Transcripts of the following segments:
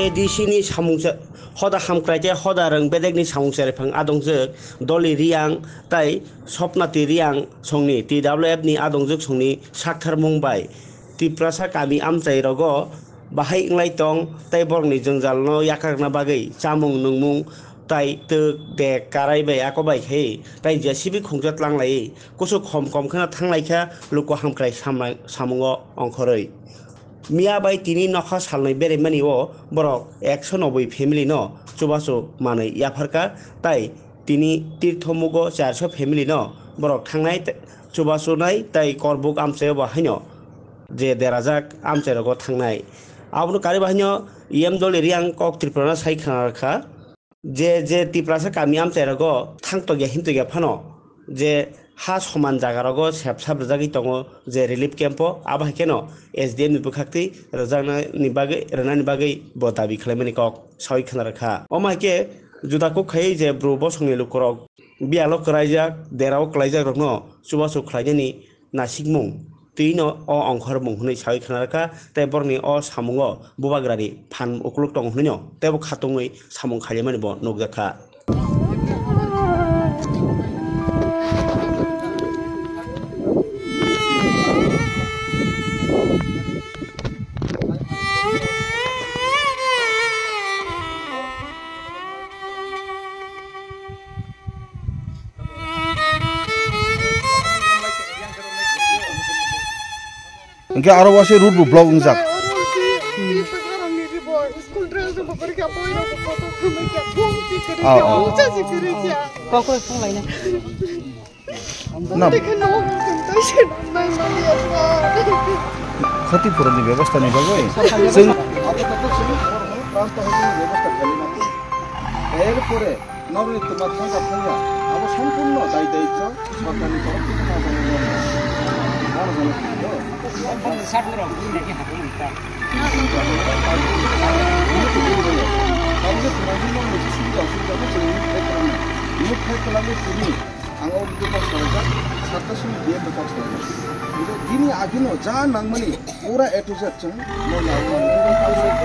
ADC ni samungsa hoda hamkraite hoda rang bedekni samungsa refang adongjak doli riang tai sopnati riang songni TWF ni adongjak songni sakthar mungbai tiprasa kami amchai rogo bahai inglai tong tai borni jongjal no yakakna bagai chamung nungmung tai tuk de karai bai akobai he tai JCB khongjat langlai koso khom khana thanglaikha luko hamkrai samungo ongkhoroi Mia bai tini nokha salnai beremani o borok 190 family no chubasu manai yafarka tai tini tirthomugo 400 family no borok thangnai chubasu nai tai korbuk amchayo bahaino je derajak amcharogo thangnai abno kari bahaino dol riang kok tripurana sai khanarkha je tiprasa kami amcharogo thangto ge hinto ge phano je ha soman jagarago sepsab rajagi tongo je relief camp aba keno SDM ni bukhakti rajana ni bagai rana ni bagai bo dabi khalaimani kok soi khanarkha oma ke juda ko khai je bro bo songni lukorok bialo kraijak derao klaijak rokno chubasu khlaijani nasikmung tino o ongkhor mung hunai soi khanarkha te borni o samungo bubagrari phan ukluk tong hunino tebo khatungui samung khailemani bo nokjakha Engke aro wase root bu blog ungjak. ক্ষতিপূরণ ব্যবস্থা নেই বাবু এরপরে নবনীত মাধ্যম আপনারা আবার সম্পূর্ণ দায়ী দায়িত্ব সরকারি তরফ থেকে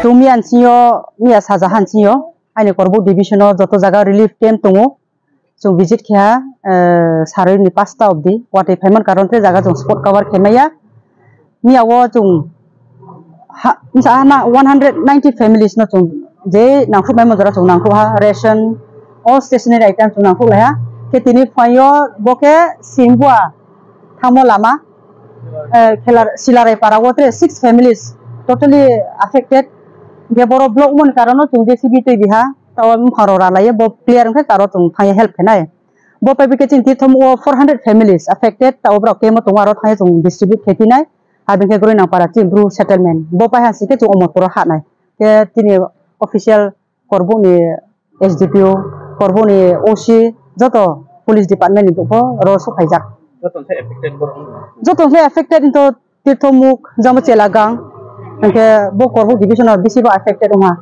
Tumi ansinyo mia sajahan sinyo aine korbu divisiono joto jaga relief camp tongo so visit kha sarai ni 5 ta obdi wate payment karon te jaga jong spot cover khemaya mia wo jong na 190 families no jong je nangkhu mai mojara jong nangkhu ha ration all stationery items jong nangkhu la ha ke tini phayo boke simbua thamo lama khelar silarai paragotre 6 families totally affected ge boro block mon karono tung JCB tei biha tawam kharora laye bo clear ngke karo tung phai help khenai bo pe bike chin ti thomo 400 families affected taw bro kemo tungaro thai tung distribute khetinai habin ke groi nang para timbru settlement bo pa ha sike tung omot poro hatnai ke tini official korbu ni SDPO korbu ni OC joto police department ni bo ro so khaijak joton se affected into tirthomuk jamo chelagang ke bo korbu division of bisi bo affected uma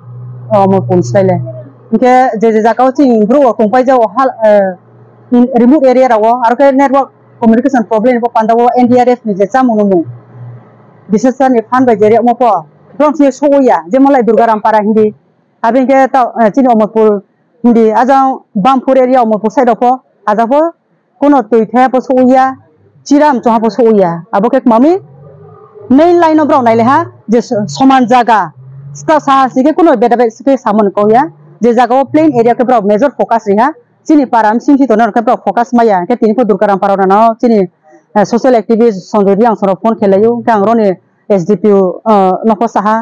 mo punstyle ke je jakao chi bro kongpai jaw in remote area rawo ar ke network communication problem bo pandawo NDRF ni je chamunumu disaster ni fan ba jere mo po dong se soya je molai durgaram para hindi habin ke ta chini omopur hindi ajang bampur area omopur side of ajapo kono toitha po soya chiram choha po soya aboke mami main line of brown naile ha je soman jaga sta sa sike kono bedabek sike samon koya je jaga plain area ke bro major focus riha chini param singsi tonor ke bro focus maya ke tini po durgaram parona no chini social activist sonjori ang soro phone khelayo kang roni SDPO noko saha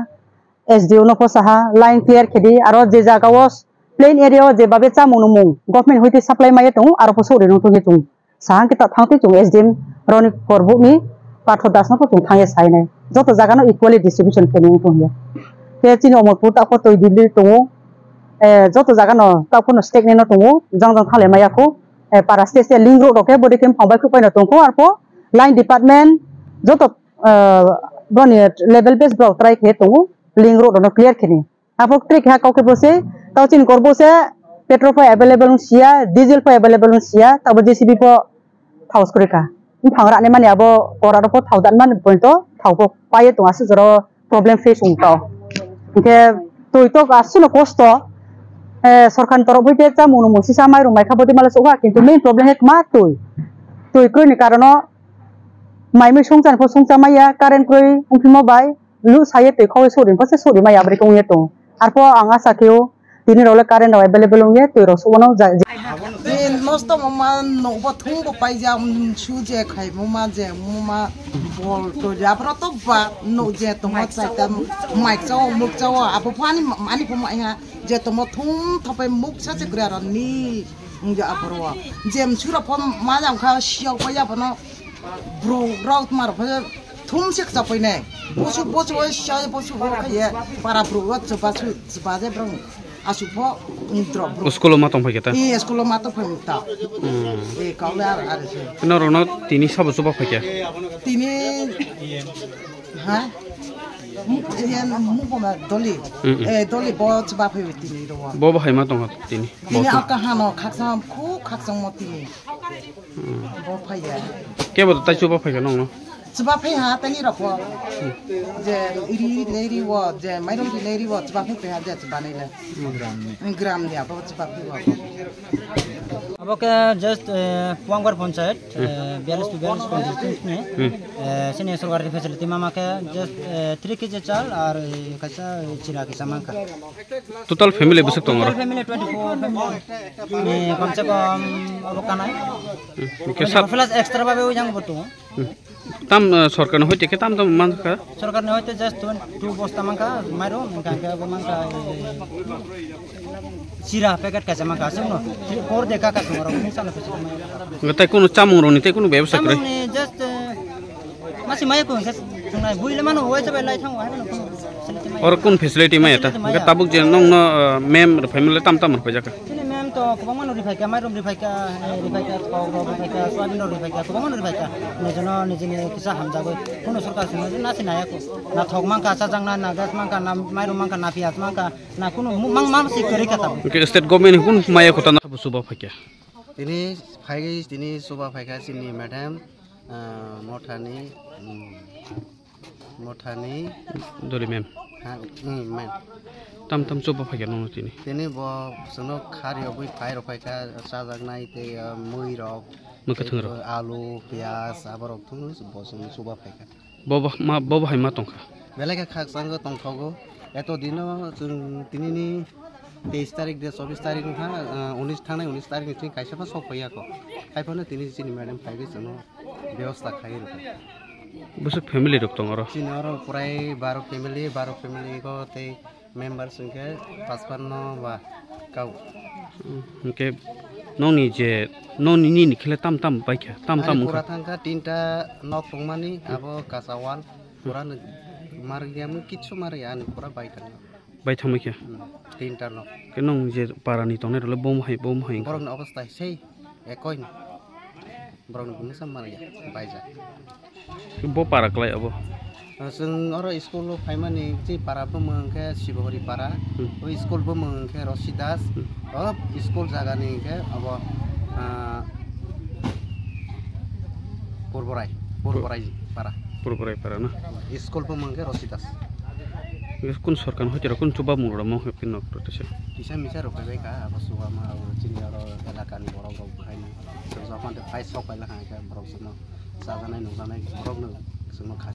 SDO noko saha line clear khedi aro je jaga was plain area je babe chamunumung government hoite supply maya tong aro po sore no to tung sahang kita thangte tung SDM roni korbu ni patho dasna ko tung thange sai nai joto jaga no equally distribution kening tung ya ke chini omopur ta ko toi dili tung joto jaga no ta ko no stake ne no tung jang jang thale maya ko para state link road oke body kem phangbai ko paina tung ko arpo line department joto boni level base block try ke tung link road no clear khini apok trick ha kauke bose taw chin korbo se petrol po available sia diesel po available sia taw JCB po thaus koreka phangra ne mani abo koraro po thaudan man pointo thauko paye to asu joro problem face ungtaw ke Tôi to asino kosto sorkan torok bite ta mono mosi samai rumai khaboti mala soha kintu main problem het ma tôi koi ni karono mai mai songjan pho songja maya current koi ungphimo bai lu saye tei khawai sori pase sori maya abri kongye to arpo anga sakeo tini role current available ongye tôi ro sono Then most of my no but who by jam shoe jack, Mama jam, Mama ball to Jabrato, but no jet to much like them. Mike so look so up upon money for my jet to motum, top and mook such a great on knee. Japro. Jam shoot upon Madame Cow, show for Yapano, bro, route mar, Tum six up in a bush, shy, bush, para bro, what's a bad brown. Asupo intro bro. Sekolah matang pakai ta. Iya sekolah matang pakai ta. Kau lihat ada sih. Kenapa orang tini sabu coba pakai? Tini, hah? Yang muka mana doli. Doli bawa coba pakai tini doa. Bawa hai matang tini. Tini aku hano kaksam mau tini. Bawa pakai. Kaya betul tak coba pakai nong no. Coba pakai ha tani rapo. Je iri wo je maidom iri wo coba pakai ha je coba ni le. Gram ni apa coba pakai. अब के just पुआंगवर panchayat बियालिस constituency में senior सरकारी facility मामा के just 3 KG चाल और कैसा चिरा के सामान का टोटल फैमिली बस तो फैमिली 24 फैमिली कम से कम अब काना कैसा प्लस एक्स्ट्रा बाबे हो जांग बतो tam सरकार ने होते के tam मान का सरकार ने होते जस्ट 2 बस्ता मांका मारो का के मांका चिरा पैकेट कैसे मांका सुनो और देखा का तुम्हारा मिसाल फैसिलिटी गता कोनो चामंग रोनी ते कोनो व्यवसाय करे just masih maya ko sungai buile mano hoy sabe lai thang wa और कौन फैसिलिटी में आता गता बुक जे नong no mem family tam tam पर जाका sini mem to ko mano rifai ka marom rifai ka ko rifai ka swabin rifai ka ko mano rifai ka ne jono ne jini kisa hamja go kono sarkar sino na sinaya ko na thok mang ka sa jang na gas mang ka na mairom mang ka na pias mang ka na kono mang si kori ka ta के state government कुन माया को तना सुबा फके तिनी सुबा फाइका सिनी madam मोठानी दोली ma'am ma'am tam सुबा फके no तिनी बो सनो खारि अबुई फाइ रफाइका साजागनाय ते मुइ रक मकथं र आलु प्याज आबर थुन बसन सुबा फाइका बाबा हाय मा तंखा बेलेका खाक संग तंथगो एतो दिनो जों तिनिनि 23 तारिख दे 24 तारिख था 19 थांनाय 19 तारिख नि कायसेफा सफैयाखौ खायफानो तिनि सिनि मैडम फाइबे जनो व्यवस्था खाइ र बस फैमिली रख तंग र सिनियर प्राय 12 फैमिली को ते मेंबर संख्या 55 बा काउ के नोनी जे नोनी नि निखले tam बाइखा tam पूरा थांका तीनटा नक तंगमानि आबो कासावाल पूरा मारगियाम किछु मारया नि पूरा बाइखा बाइ थामैखा तीनटा नक के नों जे पारानि तंने रले बम हाय बरन अवस्था छै एकoi बरन गुमसा मारया बाइजा बो पारा क्लाय अब जों अर स्कुल फाइमानि जे पाराबो मोनखे शिवहरि पारा ओ स्कुलबो मोनखे रसिदास अब स्कुल जागानि के अब पुरबराय पारा ना स्कुलबो मोनखे रसिदास कुन सरकार होते कुन चुबा मुरा म हेपिन नक्टसे किसा मिसा रोपाय का अब सुबा मा चिनियर एलाकानि बरग खायनि जफान फाइ सकायला हाका बरग सनो जाजानाय नुजानाय बरग नो